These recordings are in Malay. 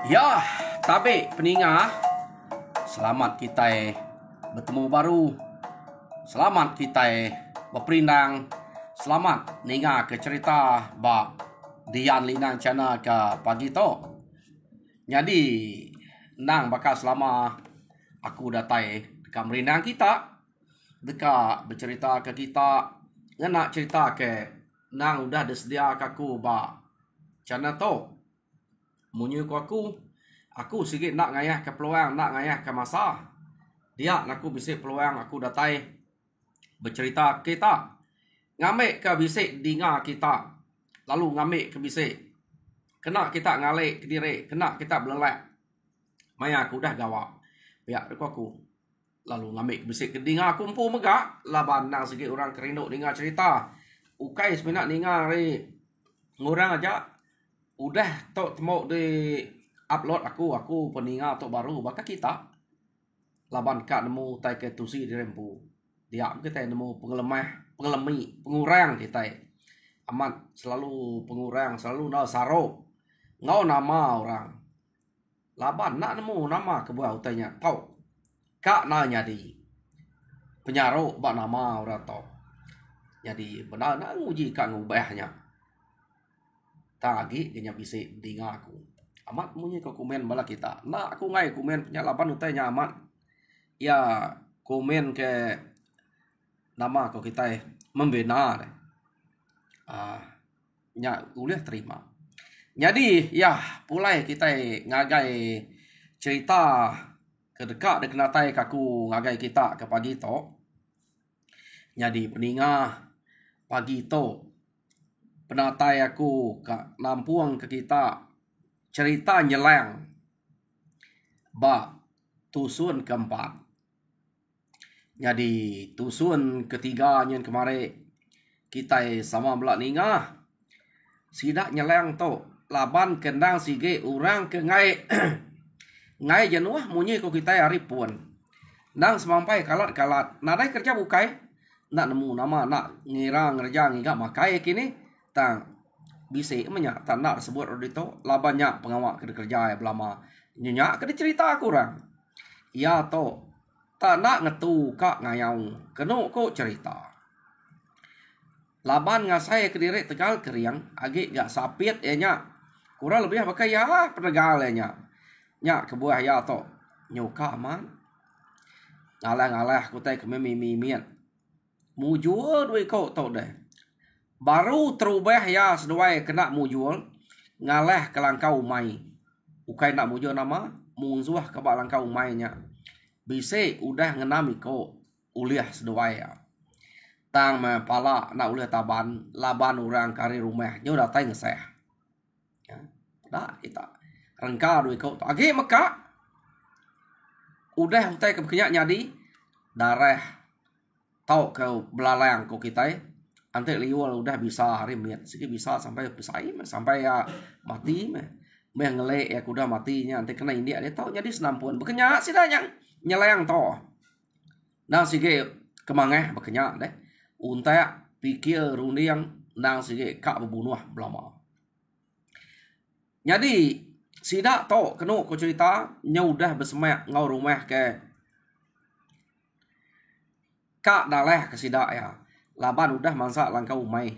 Ya, tapi peningah, selamat kita bertemu baru. Selamat kita berperindang. Selamat ninga ke cerita ba Dian Linang Channel ke pagi tu. Jadi, nang bakal selama aku datai dekat merindang kita, dekat bercerita ke kita, nak cerita ke nang udah sedia ke aku ba channel tu. Munyu aku sikit nak ngayah ke peluang, nak ngayah ke masa. Dia aku bisik peluang aku datai bercerita kita. Ngambil ke bisik dengar kita. Lalu ngambil ke bisik. Kena kita ngalik ke diri, kena kita belelak. Maya aku dah gawak. Biar aku. Lalu ngambil ke bisik ke dengar aku empu megak. Laban nang sikit orang kerinuk dengar cerita. Ukai seminat dengar ngurang aja. Udah tok temu di upload aku peninga tok baru bakal kita laban kat nemu tai ke tusi di rempu dia kita nemu pengurang kita amat selalu pengurang selalu na saro ngau nama orang laban nak nemu nama ke buah utainya tau kak na nyadi penyaro ba nama orang tau jadi benar nak nguji kak ngubahnya tagi kenya bisik dengar aku. Amat munyi ke komen bala kita. Nak aku ngai komen punya laban utainya amat. Ya komen ke nama ko kita membina. Nya boleh terima. Jadi ya pulai kita ngagai cerita ke dekat dek natai kaku ngagai kita ke pagi to. Jadi peningah pagi to penatai aku ke nampuang ke kita cerita nyelang ba tusun keempat. Jadi tusun ketiga yang kemarin kita sama belak ningah sidak nyelang tu laban kendang sige orang ke ngai ngai jenuah munyi ko kita hari pun nang semampai kalat nadai kerja bukai nak nemu nama nak ngira ngerja ngiga makai kini tang bisik menyak tak nak sebut rodito labannya pengawak kerja ya belama nyenyak ke cerita aku orang ya to tak nak ngetu kak ngayau kenu ko cerita laban ngasai ke diri tegal keriang agi gak sapit ya nya kurang lebih pakai ya penegal ya nya kebuah ya to nyoka aman ngalah kutai ke mimian mujur duit ko to deh baru terubah ya seduai kena mujual ngalah ke langkau mai ukai nak mujual nama munzuah ke bak langkau mainnya bise udah ngenami ko uliah seduai ya tang me pala nak uliah taban laban orang kari rumah nyo datai ngeseh ya dah kita rengka duit ko agi meka udah utai ke kenyak nyadi darah tau ke belalang ko kita ante liwal udah bisa hari miat sikit bisa sampai pesai sampai ya mati meh ngelek ya kuda matinya ante kena India dia tahu jadi senampuan bekenya sih dah yang nyeleng to nang sikit kemangeh bekenya deh unta pikir rundiang nang sikit kak berbunuh belama jadi sidak to kenu ko cerita nya udah bersemak ngau rumah ke kak daleh ke sidak ya laban udah mansa langkau umai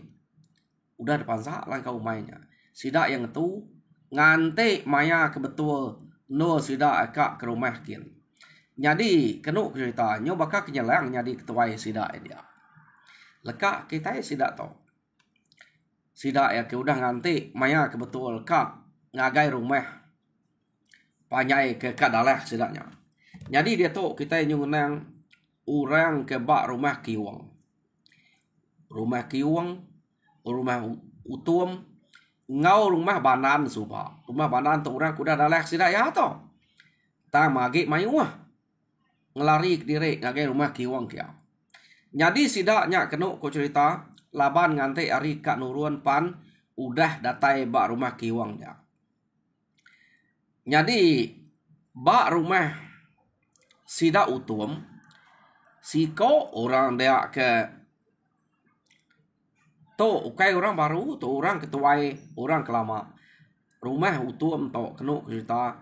udah depan sa langkau umainya sidak yang tu ngante maya kebetul no sidak akak ke rumah kin. Jadi kenuk cerita nyo bakal kenyalang jadi ketua sidak dia. Lekak kita sidak to. Sidak ya ke udah ngante maya kebetul kak ngagai rumah panyai ke kat dalah sidaknya. Jadi dia tu kita nyunang orang ke bak rumah kiwang. Rumah kiwang, rumah utum, ngau rumah banan suba. Rumah banan tu orang kuda dalah sidak ya to. Ta magi mayuah. Ngelari ke diri ngagai rumah kiwang kia. Jadi sidaknya kenuk ko cerita laban ngante ari kak nurun pan udah datai bak rumah kiwang dia. Jadi bak rumah sidak utum siko orang dia ke tu ukai orang baru tu orang ketuai orang kelama. Rumah utum tu kenuk cerita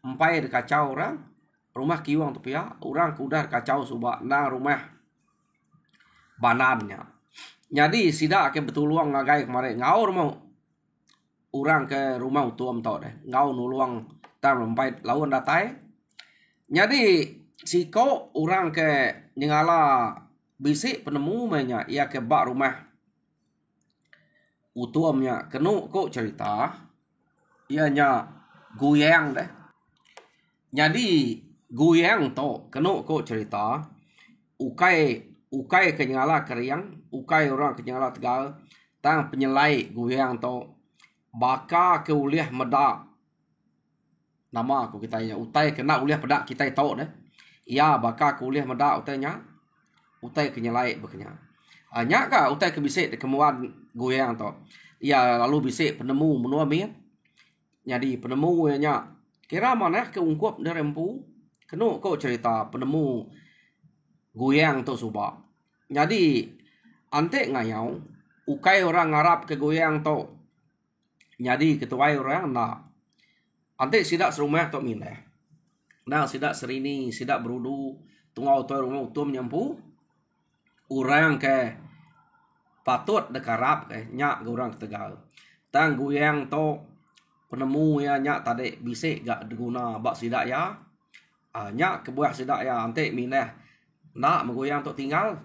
empai kacau orang rumah kiwang tu pia orang kuda kacau subak nang rumah banannya. Jadi sidak ke betul luang ngagai kemarin ngau rumah orang ke rumah utuam tau deh ngau nuluang tam lempai lawan datai. Jadi siko orang ke nyengala bisik penemu mainnya ia ke bak rumah utuamnya kenu kok cerita ianya guyang deh. Jadi guyang to kenu kok cerita ukai kenyala keriang, ukai orang kenyala Tegal, tang penyelai guyang to baka ke uliah medak. Nama aku kita nya utai kena uliah pedak kita tahu deh. Ya baka ke uliah medak utainya. Utai kenyelai bekenya. Anya ka utai ke bisik kemuan guyang to. Ya lalu bisik penemu menua mi. Jadi penemu nya kira mana ke ungkup derempu kenu kok cerita penemu guyang tu subak. Jadi ante ngayau ukai orang Arab ke guyang tu. Jadi ketuai orang nak ante sidak serumah tu mindah. Nah sidak serini sidak berudu tungau tu rumah utum nyampu orang ke patut dekarap ke nyak orang Tegal. Tang guyang tu penemu ya nyak tadi bisik gak diguna bak sidak ya. Nyak kebuah sidak ya ante mindah nak menggoyang untuk tinggal.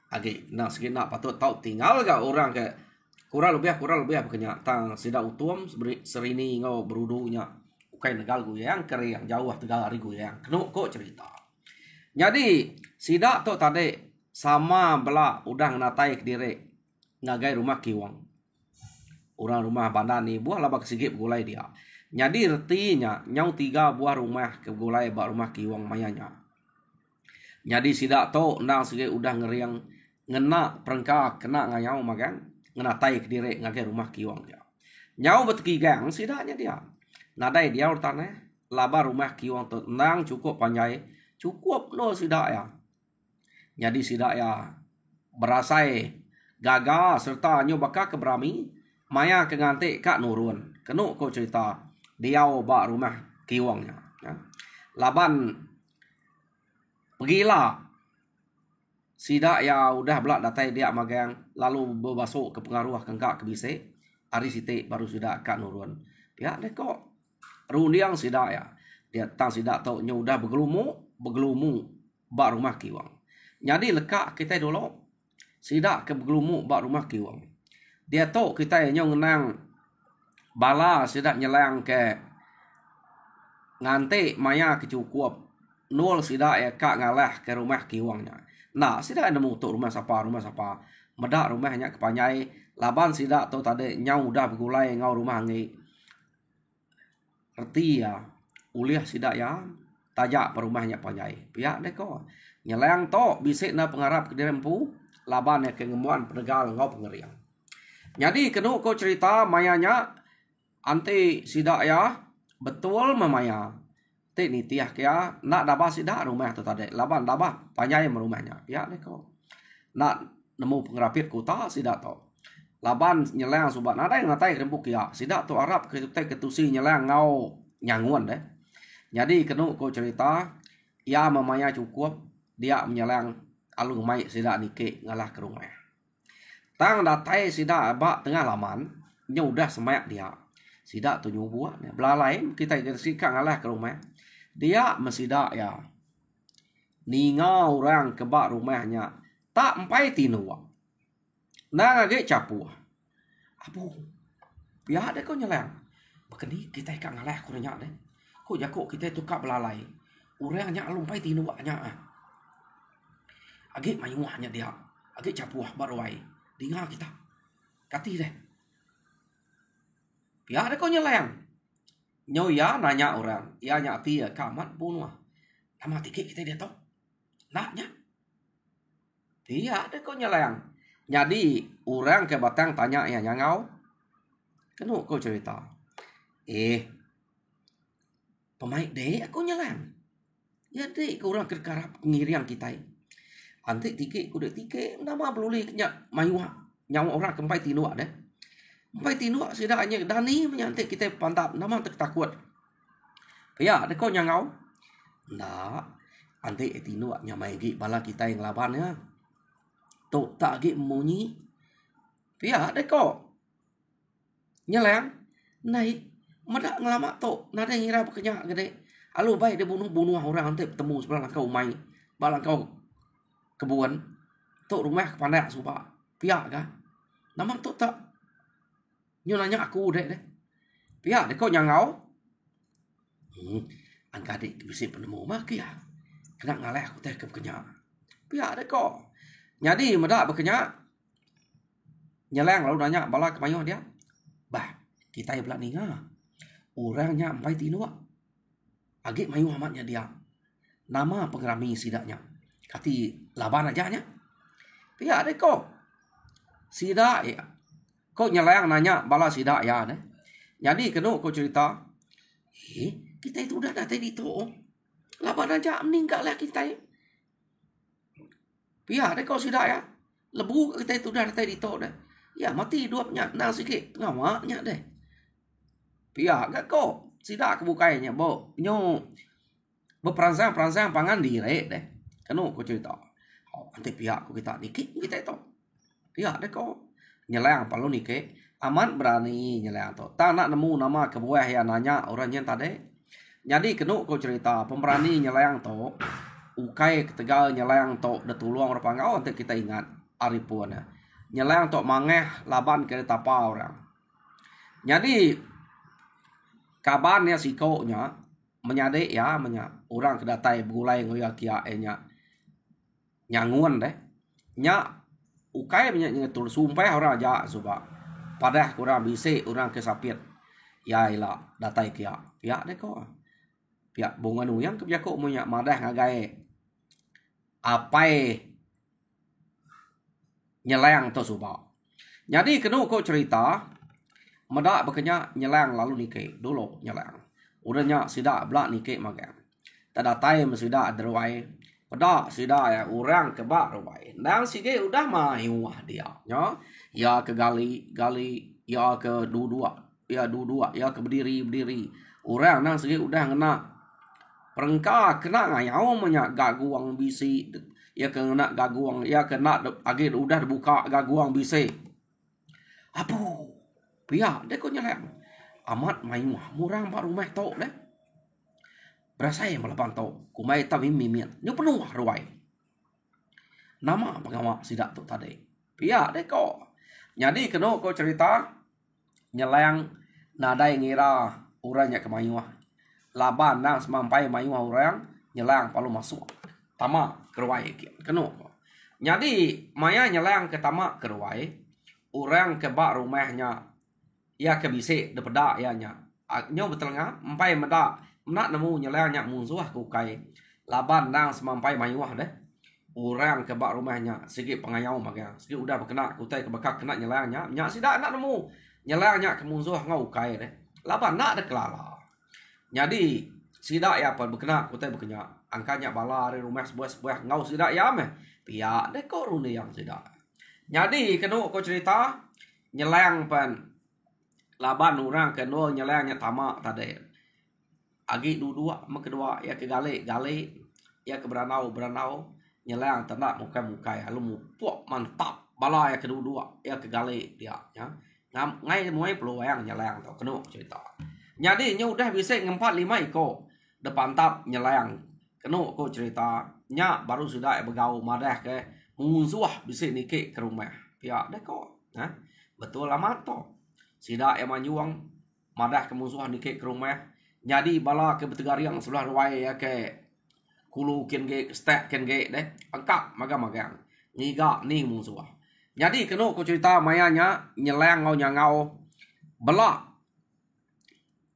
Agi nak sikit nak patut tahu tinggal gak orang ke kurang lebih bekenya tang sidak utum serini ngau berudunya ukai negal goyang keri yang jauh Tegal hari goyang kenu kok cerita. Jadi sidak tu tadi sama bela udah natai ke diri ngagai rumah kiwang. Orang rumah bandar ni buah labak sigit gulai dia. Jadi retinya nyau 3 buah rumah ke gulai bak rumah kiwang mayanya. Jadi sidak to nang sige udah ngeriang ngena perengka kena ngayau magang ngena tai ke diri ngagai rumah kiwang dia. Nyau betkigang sidaknya dia. Nadai dia urtane laba rumah kiwang tu nang cukup panjai cukup no sidak ya. Jadi sidak ya berasai gagal serta nyo baka keberami maya ke ngante kak nurun. Kenu ko cerita diau bak rumah kiwangnya. Ya. Laban pergilah sidak ya udah belak datai dia magang lalu berbasuk ke pengaruh kengkak ke bisik hari sitik baru sidak kak nurun. Pihak deh kok rundiang sidak ya. Dia tang sidak tau nya udah bergelumu bak rumah kiwang. Jadi lekak kita dulu sidak ke bergelumu bak rumah kiwang. Dia tau kita nya ngenang bala sidak nyelang ke ngante maya kecukup nol sidak ya kak ngalah ke rumah kiwangnya. Nah sidak nemu untuk rumah siapa medak rumahnya kepanyai laban sidak tu tadi nyau udah bergulai ngau rumah ngi erti ya uliah sidak ya tajak perumahnya panyai pihak deh ko nyelang to bisik na pengarap ke dirempu laban ya ke ngemuan penegal ngau pengeriang. Jadi kenu ko cerita mayanya anti sidak ya betul memaya tik ni tiah kia nak dabah sidak rumah tu tadi laban dabah panyai merumahnya pihak deh ko nak nemu pengerapit kota sidak to laban nyelang subat nadai ngatai rembuk kia sidak tu Arab ketusi nyelang ngau nyanguan deh. Jadi kenu ko cerita ia memaya cukup dia menyelang alung mai sidak nike ngalah ke rumah. Tang datai sidak bak tengah laman nya udah semak dia. Sida tu nyubuat. Belalai kita sikat ngalah ke rumah. Dia mesida ya. Ninga orang kebak rumahnya. Tak empai tinua. Nang agak capu. Abu. Biar deh kau nyelang. Bekeni kita ikat ngalah ku nyak deh. Kau jakok kita tukar belalai. Orangnya alumpai tinuanya. Agak mayuahnya dia. Agak capu baruai. Dengar kita. Kati deh. Biar deh kau nyelang. Nyo ya nanya orang. Ya nyati ya kamat bunuh. Nama tiket kita dia tahu. Naknya. Dia deh kau nyelang. Jadi orang ke batang tanya ya nyangau. Kenapa kau cerita? Pemain deh aku nyelang. Jadi kau orang kerkarap ngiriang kita. Antik tiket ku dek tiket. Nama beluli nyak mayuah. Nyawa orang kempai tinua deh. Sampai tinuk sidaknya Dani menyantik kita pantap nama takut. Ya, ada kau nyangau. Ndak. Antik tinuk nyamai gi bala kita yang labannya. Tok tak gi munyi. Ya, ada kau. Nyelang. Naik. Madak ngelamak tok. Nada ngira berkenyak gede. Alu baik dia bunuh orang antik bertemu sebelah kau mai. Bala kau kebun. Tok rumah kepandak sumpah. Piak kah? Nama tok tak. Nyo nanya aku deh. Pihak deh kau nyangau. Angka adik bisa penemu mak ya. Kena ngalah aku teh kekenyak. Pihak deh kau. Jadi medak berkenyak. Nyeleng lalu nanya bala kemayuh dia. Bah, kita yang belak ninga. Orangnya empai tinu. Agak mayuh amatnya dia. Nama pengerami sidaknya. Kati laban aja nya. Pihak deh kau. Sidak ya. Kau nyelang nanya bala sidak ya deh. Jadi kena kau cerita. Kita itu udah datang di to. Laban aja meninggal lah kita. Pihak deh kau sidak ya. Lebu kita itu udah datang di to deh. Ya mati duapnya nang sikit ngamaknya deh. Pihak gak kau sidak kebukainya bo. Nyo berperansang pangan direk deh. Kena kau cerita. Nanti pihak ku kita dikit kita itu. Pihak deh kau. Nyelang palu nih ke aman berani nyelang tu. Tak nak nemu nama kebuah yang nanya orangnya tadi. Jadi kena kau cerita pemberani nyelang tu. Ukai ketegal nyelang tu detuluang orang pangau untuk kita ingat aripun. Nyelang tu mangeh laban ke tapa orang. Jadi kabarnya si kau nya menyadek ya orang kedatai begulai ngoyak ya nyangun deh. Nya ukai banyak ngetul sumpah orang aja suba. Padah kurang bisik orang kesapit. Ya ilah datai kia. Pihak deh kau. Pihak bunga nuyang kebiak kau punya madah ngagai. Apai nyelang tu suba. Jadi kena kau cerita. Medak berkenya nyelang lalu nikah. Dulu nyelang. Udahnya sidak belak nikah magang. Tak datai mesidak derwai. Pada sida ya orang kebak rubai. Dan sige udah mayuah dia. Ya ke gali, ya ke dudua, ya ke berdiri. Orang nang sige udah ngena. Perengka kena ngayau menyak gaguang bisi. Ya kena gaguang, ya kena agak udah dibuka gaguang bisi. Apuh. Pihak deh kau nyeleng. Amat mayuah murang pak rumah tok deh. Berasa yang melapan tau. Kumai tapi mimian. Nyo penuh ruai. Nama pengawak sidak tu tadi. Pihak deh kau. Jadi kena kau cerita. Nyelang nadai ngira. Orangnya ke mayuah. Laban nang semampai mayuah orang. Nyelang palu masuk. Tamak ke ruai. Kena kau. Jadi maya nyelang ke tamak ke ruai. Orang ke bak rumahnya. Ya ke bisik. Depedak ya nya. Nyo betul ngah. Empai medak. Nak nemu nyelang nyak musuh ku kai. Laban nang semampai mayuah deh. Orang ke bak rumahnya sikit pengayau magang. Sikit udah berkena kutai ke bekak kena nyelang nyak. Nyak sidak nak nemu nyelang nyak ke musuh ngau kai deh. Laban nak ada kelala. Jadi sidak ya apa berkena kutai berkenya. Angkanya bala dari rumah sebuah ngau sidak ya meh. Pihak deh kau runi yang sidak. Jadi kena kau cerita nyelang pan. Laban orang kedua nyelang nyak tamak tadi. Agi dua kedua ya ke gali ya ke beranau nyelang tenak muka ya lu mu pok mantap bala ya kedua ya ke gali dia ya Ngai muai peluang nyelang to kenu cerita. Jadi nyu udah bisa ngempat 5 iko depan tap nyelang kenu ko cerita nya baru sudah begau madah ke musuh bisa nike ke rumah pihak deh kok. Nah, betul amat to. Sida emanyuang madah ke musuh nike ke rumah. Jadi bala ke betegari yang sebelah ruai ya ke kulu ken ge stek ken ge deh angkat magang-magang ngiga nih musuh. Jadi kenu ko cerita mayanya nyeleng ngau belak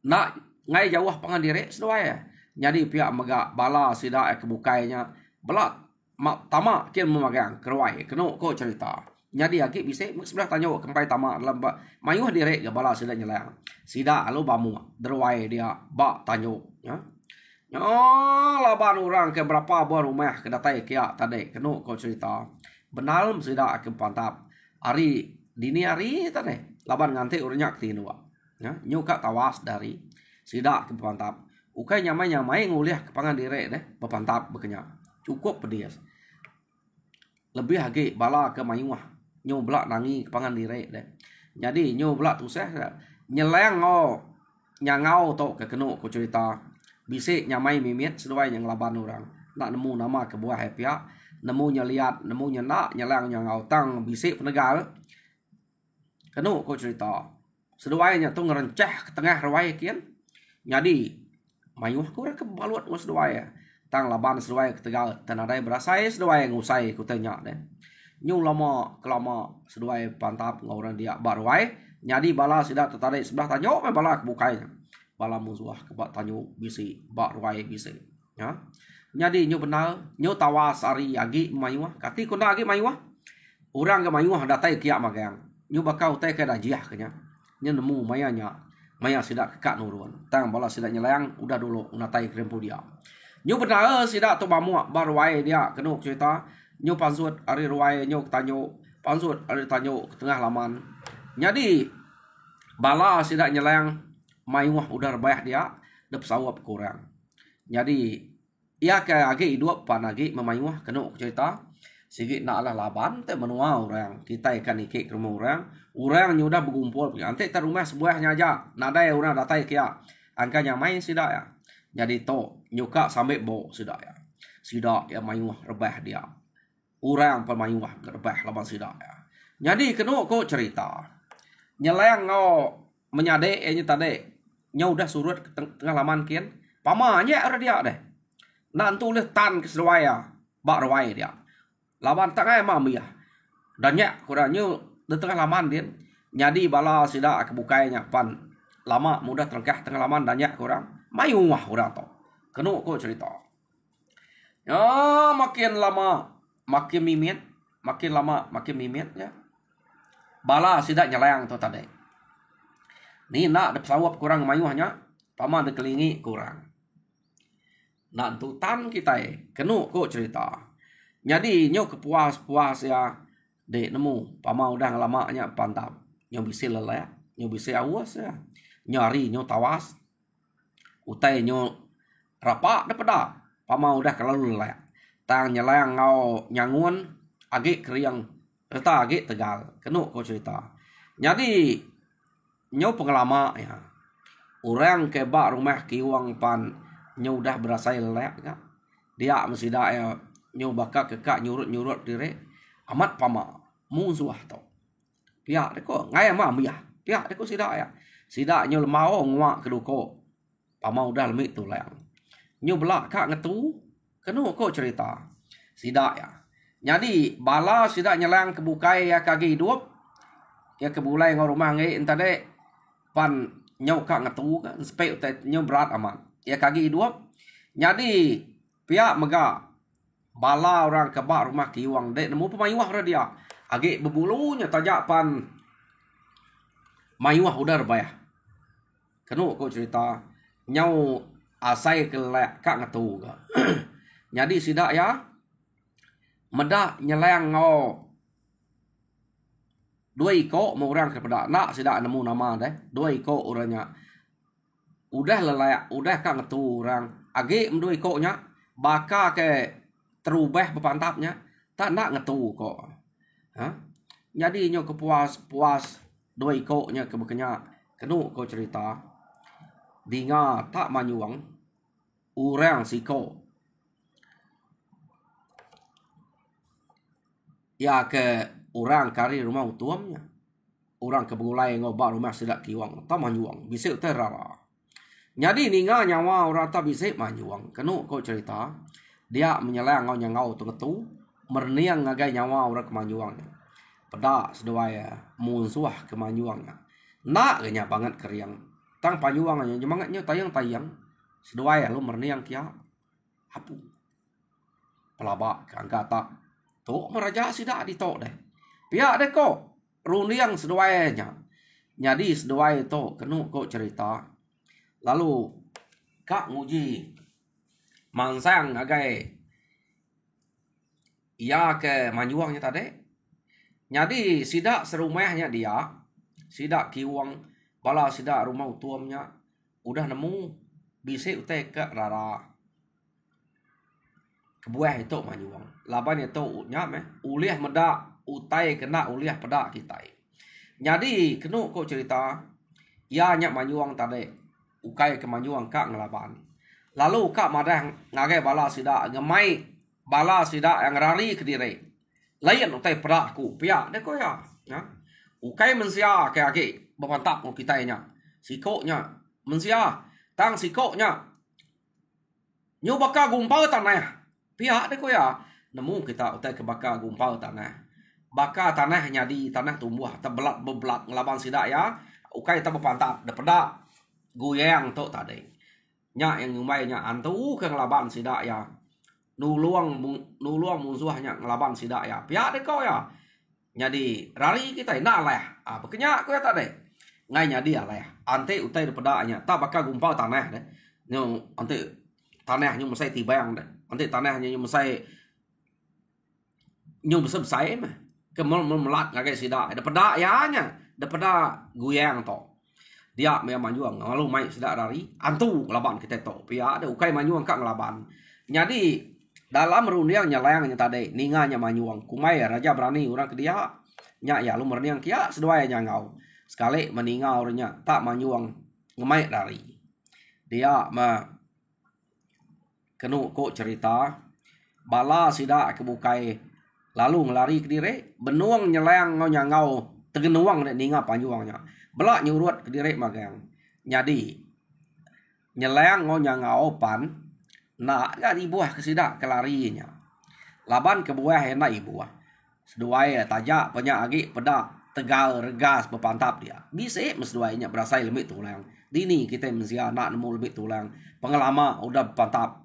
nak ngai jauh pangan direk seduai. Jadi pihak mega bala sida kebukainya belak mak tama kian memagang keruai kenu ko cerita. Jadi agi bisa sebelah tanya kempai tama dalam mayuh direk ke bala sida nyeleng. Sida alu bamu derwai dia bak tanyo ya. Laban orang ke berapa buah rumah kedatai kia tadi kenu ko cerita. Benar sida ke pantap. Hari dini hari tadi laban nganti urnya ketinu. Ya, nyuka tawas dari sida ke pantap. Ukai nyamai nguliah ke pangan direk deh bepantap bekenya. Cukup pedias. Lebih lagi bala ke mayuah. Nyu belak nangi ke pangan direk deh. Jadi nyu belak tuseh nyeleng nyangau to ke kenu ko cerita. Bisik nyamai mimit seduai yang laban orang. Nak nemu nama ke buah pihak. Nemu nyeliat, nemu nyenak, nyelang nyangau tang bisik penegal. Kenu ko cerita. Seduainya tu ngerencah ke tengah ruai kian. Jadi mayuh ku ke baluat ku seduai. Tang laban seduai ke tegal tanadai berasai seduai ngusai ku tanya deh. Nyu lama kelama seduai pantap ngauran dia baruai. Jadi bala sida tertarik sebelah tanyo bala kebukainya. Bala musuh kebak tanyo bisi bak ruai bisi. Ya. Jadi nyu benar nyu tawas ari agi mayuah. Kati kuna agi mayuah. Orang ke mayuah datai kia magang. Nyu bakau teh ke dajiah kenya. Nyu nemu mayanya. Maya sida kekak nuruan. Tang bala sida nyelayang udah dulu natai krempu dia. Nyu benar sida tu bamu baruai dia kenu cerita. Nyu pansut ari ruai nyu tanyo. Pansut ari tanyo ke tengah laman. Jadi bala sida nyelayang mayuah udah rebayah dia dep sawap kurang. Jadi ia ke agi dua pan agi memayuah kenu cerita sigi nak lah laban te menua orang kita ikan ikik ke rumah orang nyudah berkumpul ante ter rumah sebuahnya aja nadai orang datai kia angkanya main sida ya. Jadi to nyuka sampai bo sida ya. Sida ya mayuah rebah dia. Orang pemayuah rebah laban sida ya. Jadi kenu ko cerita nyeleng ngau menyade nya tade nya udah surut ke tengah laman kian pamanya ada dia deh. Nantu leh tan ke seduaya bak ruai dia. Laban tengah mamia. Dan nya kurangnya di tengah laman dia. Jadi bala sida kebukainya pan lama mudah terengkah tengah laman dan nya kurang mayuah urang to. Kenu ko cerita. Ya makin lama makin mimit, makin lama makin mimit ya. Bala sida nyelayang to tadi. Ni nak dep sawap kurang mayuahnya, paman dikelingi kurang. Nak tutan kita kenu ko cerita. Jadi nyo kepuas-puas ya dek nemu pama udah lamanya pantap. Nyo bisi lelek, nyo bisi awas ya. Nyari nyo tawas. Utai nyo rapak depeda. Pama udah kalau lelek. Tang nyelayang ngau nyangun agi kriang reta agi tegal. Kenu ko cerita. Jadi nyo pengelama ya. Orang kebak rumah kiwang pan nyo udah berasa lelek kan. Dia mesti dak ya nyo bakal kekak nyurut dire amat pama musuh to. Pihak deko ngai ma ya. Pihak deko sida ya. Sida nyo lemau nguak keduko. Pama udah lemik tu lang. Nyo belak kak ngetu kenu ko cerita. Sida ya. Jadi bala sida nyelang kebukai ya kaki hidup. Ya kebulai ngau rumah ngai entade pan nyo kak ngetu kan spek nyo berat amat. Ya kaki hidup. Jadi pihak mega bala orang kebak rumah kiwang dek nemu pemayuah dia. Agi berbulunya tajak pan mayuah udah rebayah. Kenu ko cerita nyau asai kelek kak ngetu ga. Jadi sidak ya medak nyeleng ngau dua iko mau orang kepada nak sidak nemu nama deh. Dua iko orangnya udah lelak, udah kak ngetu orang. Agi mendua ikonya baka ke terubah bepantapnya tak nak ngetu kok. Ha? Jadi nyo kepuas-puas dua ikoknya ke bekenya kenu ko cerita dinga tak manyuang urang siko ya ke orang kari rumah utuamnya orang ke bengulai ngobak rumah sedak kiwang tak manyuang bisa terara jadi ninga nyawa orang tak bisa manyuang kenu ko cerita dia menyelang ngau tu merniang ngagai nyawa orang kemanyuangnya pedak seduaya munsuah kemanyuangnya nak ganya banget keriang tang panyuangnya nyemangatnya tayang seduaya lu merniang kia hapu pelabak angka tak tok meraja sidak di tok deh pihak deh kok runiang seduayanya jadi seduaya to kenu kok cerita lalu kak nguji mansang agai ia ke manyuangnya tadi jadi sidak serumahnya dia sidak kiwang bala sidak rumah utuamnya udah nemu bisa utai ke rara kebuah itu manyuang laban itu nyame uliah medak utai kena uliah pedak kita jadi kenu kok cerita ia nyak manyuang tadi ukai ke manyuang kak ngelaban lalu kak madah ngagai bala sidak ngemai bala sidak yang rari ke diri lain utai pedak ku pia deko ya ukai mensia ke age bapantap ko kita nya sikoknya mensia tang sikoknya nyu baka gumpal tanah pihak deko ya nemu kita utai ke baka gumpal tanah baka tanah nyadi tanah tumbuh tebelat bebelat ngelaban sidak ya ukai ta bapantap de pedak guyang to tadi nya yang ngumai nya antu ke ngelaban sidak ya nuluang musuhnya ngelaban sidak ya pihak deko ya jadi rari kita nak lah bekenya aku ya tadi ngai nyadi lah ante utai de pedaknya ta baka gumpal tanah deh nyu ante tanahnya musai tibang deh ante tanahnya musai nyu besai mah kemol melat ngagai sidak de pedak ya nya de pedak guyang to dia me manjuang lalu mai sidak rari antu ngelaban kita to pia de ukai manjuang kak ngelaban jadi dalam runiang nyelayangnya tadi ninganya manyuang kumai raja berani orang ke dia nya ya lu merniang kia seduanya ngau sekali meninggal orangnya tak manyuang ngemai dari dia ma kenu kok cerita bala sidak kebukai lalu ngelari ke diri benuang nyelayang ngau tegenuang ninga panyuangnya belak nyurut ke diri magang jadi nyelayang ngau pan nak jadi buah kesidak kelarinya laban ke buah enak ibuah seduai tajak banyak agi pedak tegal regas berpantap dia bisa mesduainya berasai lemik tulang dini kita mesti anak nemu lemik tulang pengalaman udah pantap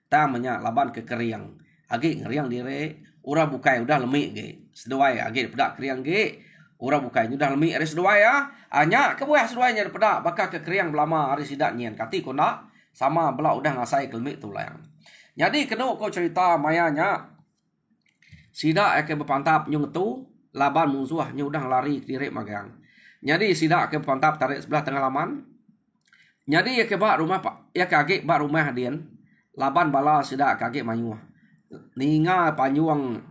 tamanya laban ke keriang agi ngeriang diri ura bukai udah lemik ge seduai agi pedak keriang ge ura bukai udah lemik hari seduai ya hanya ke buah seduainya pedak bakal ke keriang belama hari sidak nyen kati kona sama belah udah ngasai kelmik tulang. Jadi kena kau cerita mayanya sidak ke berpantap nyung tu laban musuhnya udah lari kiri magang. Jadi sidak ke berpantap tarik sebelah tengah laman. Jadi ya ke bak rumah pak ya kaki bak rumah dian laban bala sidak kaki manyuah. Ninga panyuang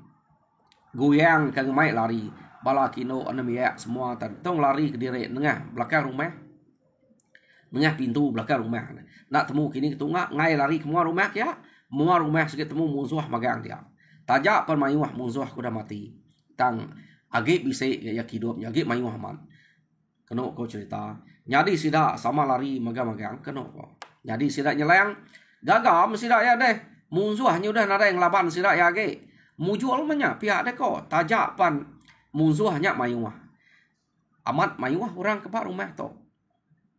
guyang ke ngemai lari bala kino anemia semua tong lari ke diri tengah belakang rumah. Nengah pintu belakang rumah. Nak temu kini ketungak ngai lari ke muar rumah ya. Muar rumah sikit temu musuh magang dia. Tajak pan mayuah musuh aku dah mati. Tang agi bisa ya hidup agi mayuah man. Keno kau cerita. Jadi sidak sama lari magang-magang keno kau. Jadi sidak nyelang gagam sidak ya deh. Musuhnya udah nada yang laban sidak ya agi. Mujual menya pihak deh kau. Tajak pan musuhnya mayuah. Amat mayuah orang kepak rumah tu.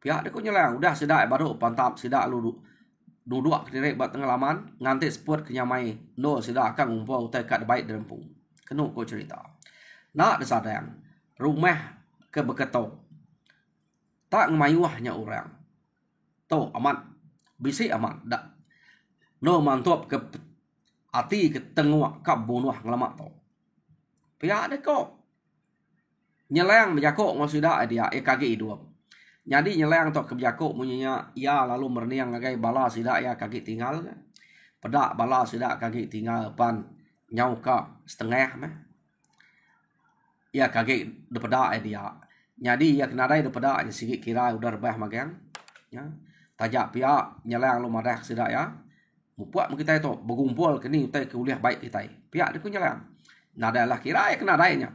Pihak dia kau nyelang udah sidak baru pantap sidak lu duduk kiri buat tengah laman nganti sport kenyamai no sidak akan ngumpul utai kat baik derempung kenu kau cerita nak desadang rumah ke beketok tak mayuahnya orang to amat bisi amat dak no mantap ke hati ke tengah kap bunuh ngelamak to pihak dia kau nyelang berjakok ngau sidak dia kaki hidup. Jadi nyelang tok kebiakuk munyinya ya lalu merniang ngagai bala sidak ya kaki tinggal pedak bala sidak kaki tinggal pan nyau ka setengah mah ya kaki de pedak dia Jadi ya kena dai daripada sikit kira udah rebah magang. Ya. Tajak pihak nyelang lu madah sidak ya. Mupuak kita itu berkumpul kini utai kuliah baik kita. Pihak dia ku nyelang. Nada lah kira ya kena dainya.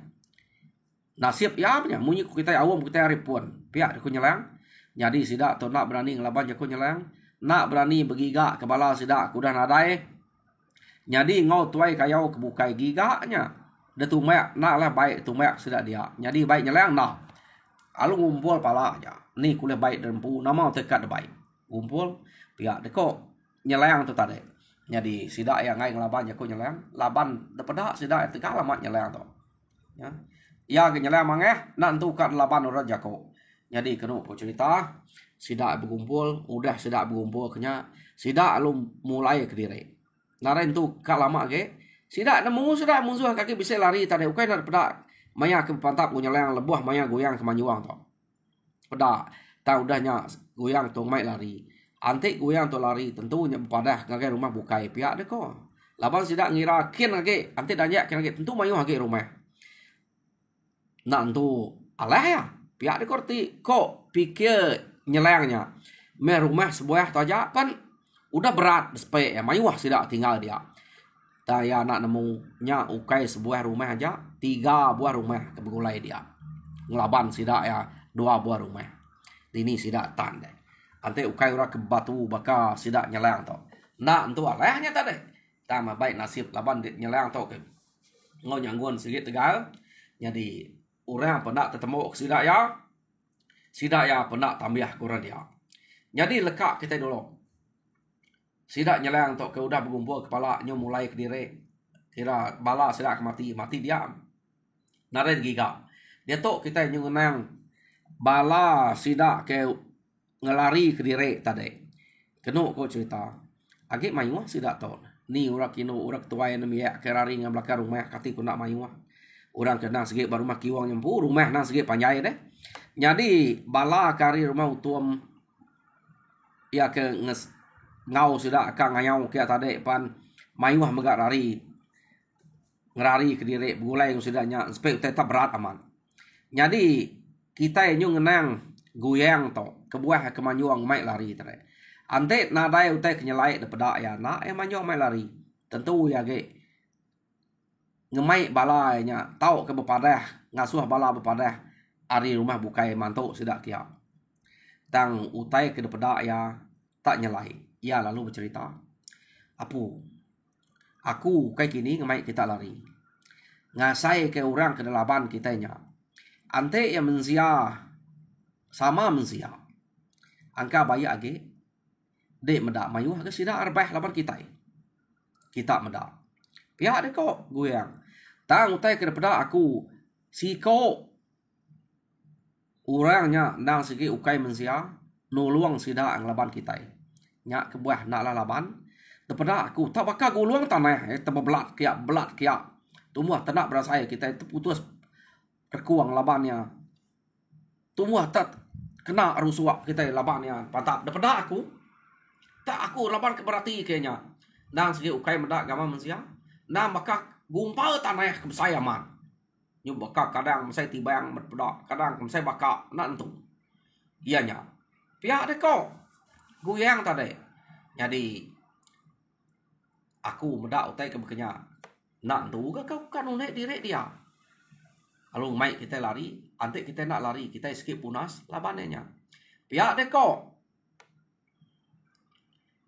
Nasib ya punya munyi kita awam kita ripun. Pihak dia ku nyelang. Jadi sidak tu nak berani ngelaban aku nyelang. Nak berani bergigak kepala sidak aku dah nadai. Jadi ngau tuai kayau kebukai gigaknya. Dia tumek nak lah baik tumek sidak dia. Jadi baik nyelang nah. Alu ngumpul pala aja. Ni kuliah baik dan pu nama tekat baik. Ngumpul pihak deko nyelang tu tadi. Jadi sidak yang ngai ngelaban aku nyelang, laban daripada sidak tegak lama nyelang tu. Ya. Ya ke nyelang mangeh nak tu kat laban orang jako. Jadi kena aku cerita sidak berkumpul, udah sidak berkumpul kenya sidak alu mulai ke diri. Naren tu kat lama ke sidak nemu sidak musuh kaki bisa lari tadi ukai nak daripada maya ke pantap punya layang lebuh maya goyang ke manyuang tu. Pada tak udahnya goyang tu mai lari. Antik goyang tu lari tentunya padah ngagai rumah bukai pihak dia ko. Laban sidak ngira kin lagi antik danyak kin lagi tentu mayu lagi rumah. Nak tu alah ya. Pihak dia ko kok pikir nyelangnya. Me rumah sebuah tu aja kan udah berat supaya mayu sidak tinggal dia. Saya nak nemunya ukai sebuah rumah aja 3 buah rumah kebegulai dia ngelaban sidak ya 2 buah rumah ini sidak tan deh ante ukai ura ke batu baka sidak nyelang to nak entu alehnya tadi tama baik nasib laban nyelang to ke ngau nyanggun sikit tegal jadi orang pernah ketemu sidak ya pernah tambah kurang dia jadi lekak kita dulu sidak nyelang tok ke udah berkumpul kepala nyo mulai ke diri kira bala sidak mati diam naren giga dia tok kita nyo ngenang bala sidak ke ngelari ke diri tadi keno ko cerita agi mayu sidak tok ni urak kino urak tuai nem ya ke rari ngam belakang rumah kati ku nak mayu orang kena segi baru mak kiwang nyempu rumah nang segi panjai deh jadi bala kari rumah utuam ya ke ngau sidak ka ngayau ke tadi pan mayuh megak rari ngerari ke diri begulai yang sidaknya supaya tetap berat aman. Jadi kita yang ngenang goyang to kebuah kemanyuang mai lari tadi. Ante nadai utai kenyelai daripada ya nak manyuang mai lari. Tentu ya ge ngemai balainya tau ke bepadah ngasuh bala bepadah ari rumah bukai mantuk sidak kia. Tang utai ke daripada ya tak nyelai. Ia lalu bercerita, aku kayak gini ngemai kita lari. Ngasai ke orang ke dalaban kitanya. Ante yang mensia sama mensia. Angka bayi age. Dek medak mayu ke sida arbah laban kita. Kita medak. Pihak dia kok goyang. Tang utai ke daripada aku siko orangnya nang segi ukai mensia nuluang sida ang laban kita. Nyak kebuah nak lalaban daripada aku tak bakal guluang tanah terbelat kia tumbuh tenak berasa kita itu putus terkuang labannya tumbuh tak kena rusuak kita labannya pantap daripada aku laban keberati kayaknya nang segi ukai medak gama manusia nah maka gumpal tanah ke saya man nyu bakal kadang saya tibang daripada kadang saya bakal nak entu ianya pihak deko goyang tadi. Jadi aku medak utai ke bekenya. Nak tu ke kau kan unek diri dia. Kalau mai kita lari, antik kita nak lari, kita skip punas labannya. Pihak deko.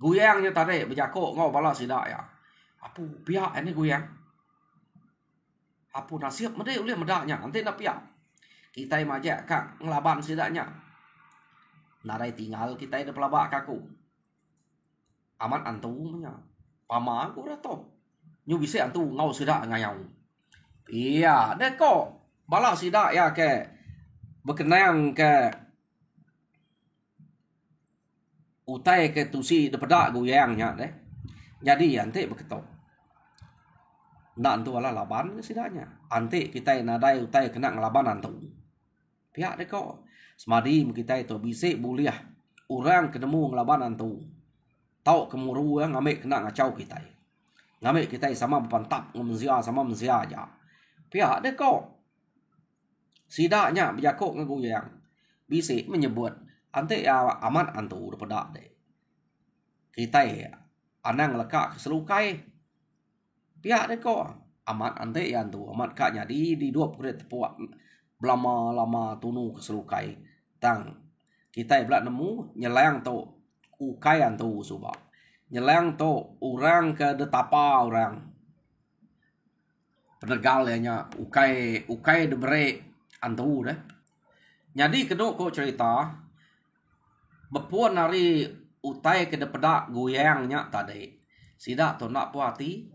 Goyangnya tadi berjakok ngau bala sidak ya. Apu pihak ini goyang. Apu nasib mede ulih medaknya, antik nak pihak. Kita majak kak ngelaban sidaknya. Narai tinggal kita ada pelabak kaku. Aman antunya. Pama aku dah tahu. Nyu bisa antu ngau sidak ngayau. Iya, deko. Bala sidak ya ke berkenang ke utai ke tusi daripada goyangnya deh. Jadi antik beketok. Nak antu ala laban ke sidaknya. Antik kita nadai utai kena ngelaban antu. Pihak deko. Semadi kita itu bisik buliah orang ketemu ngelaban antu. Tau kemuru ngambil kena ngacau kita. Ngambil kita sama berpantap ngomenzia sama menzia aja. Pihak dia kok. Sidaknya berjakuk ngeguyang. Bisik menyebut ante ya amat antu daripada dek. Kita anang lekak keselukai. Pihak dek ko amat ante ya antu amat kaknya di dua kulit tepuak belama-lama tunu keselukai. Tang kita belak nemu nyelang tu ukai antu subak. Nyelang tu orang ke detapa orang. Penegal nya ukai debere antu dah. Jadi kedua ko cerita bepuan hari utai ke depada goyangnya tadi. Sidak tu nak puati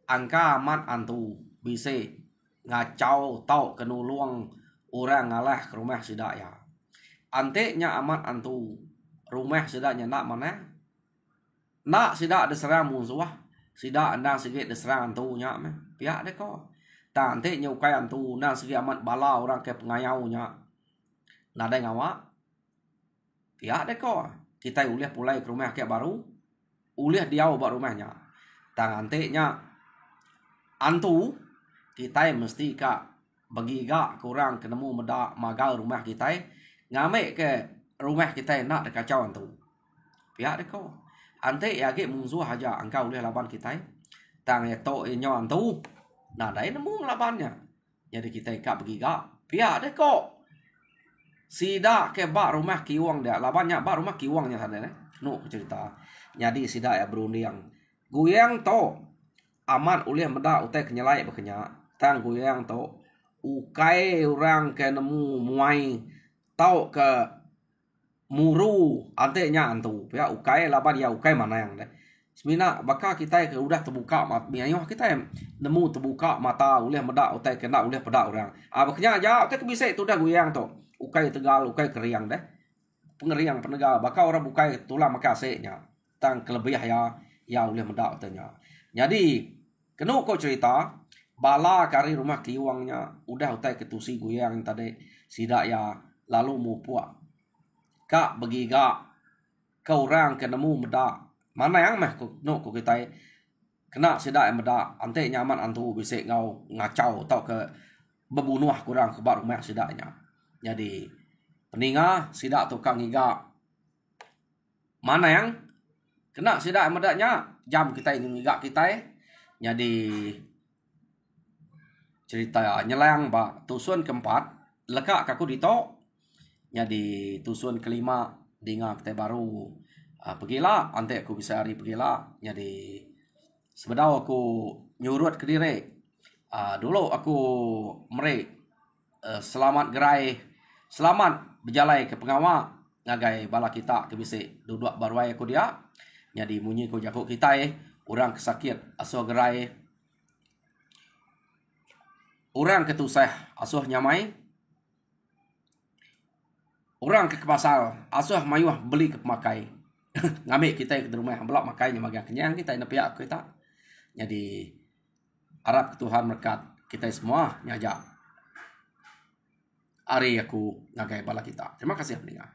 angka amat antu bisa ngacau tau kenuluang orang ngalah ke rumah sidak ya. Anteknya amat antu rumah sidaknya nak mana? Nak sidak diserang musuh. Sidak andang sikit diserang antunya meh. Pihak dek ko. Tak anteknya ukai antu nang sikit amat bala orang ke pengayaunya. Nada ngawak. Pihak dek ko. Kita uliah pulai ke rumah ke baru. Uliah diau buat rumahnya. Tang anteknya antu kita mesti ka bagi gak kurang kenemu meda magal rumah kita ngamek ke rumah kita nak dekacau antu. Pihak dek ko. Ante ya ke musuh aja angkau uliah laban kita. Tang ya to nyo antu. Nah, dai nemu labannya. Jadi kita ka bagi gak. Pihak dek ko. Sida ke bak rumah kiwang dia. Labannya bak rumah kiwangnya sana ne. No cerita. Jadi sida ya berunding. Guyang to. Aman uliah meda utai kenyalai berkenya. Tang guyang to. Ukai orang ke nemu muai. Tau ke muru. Anteknya antu. Ya ukai laban ya ukai mana yang deh. Semina baka kita ke udah terbuka mat miayuh kita nemu terbuka mata uliah meda utai kena uliah peda orang. Berkenya aja utai bisa itu dah guyang to. Ukai tegal, ukai keriang deh. Pengeriang penegal. Baka orang bukai tulang maka aseknya. Tang kelebih ya uliah meda utanya. Jadi, kena kau cerita. Bala kari rumah kiwangnya. Udah utai ketusi guyang tadi. Sidak ya lalu mupuak. Kak bagi gak. Kau orang kenemu meda. Mana yang meh no kita. Kena sidak yang meda. Ante nyaman antu bisik ngau ngacau. Tau ke bebunuh kurang ke bak rumah sidaknya. Jadi peninga sidak tukang iga. Mana yang kena sidak medaknya jam kita ingin iga kita. Jadi cerita nyelang ba tusun keempat lekak kaku dito. Jadi tusun kelima dinga kita baru pergilah ante aku bisa hari pergilah. Jadi sebedau aku nyurut ke diri. Dulu aku merek selamat gerai. Selamat berjalai ke pengawal ngagai bala kita ke bisik duduk baruai aku dia. Jadi munyi ko jakuk kita orang kesakit asuh gerai. Orang ketusah asuh nyamai. Orang ke pasal asuh mayuh beli ke pemakai. Ngambil kita ke rumah belak makainya magang kenyang kita ina pihak kita. Jadi harap Tuhan berkat kita semua nyajak. Hari aku ngagai bala kita. Terima kasih pendengar.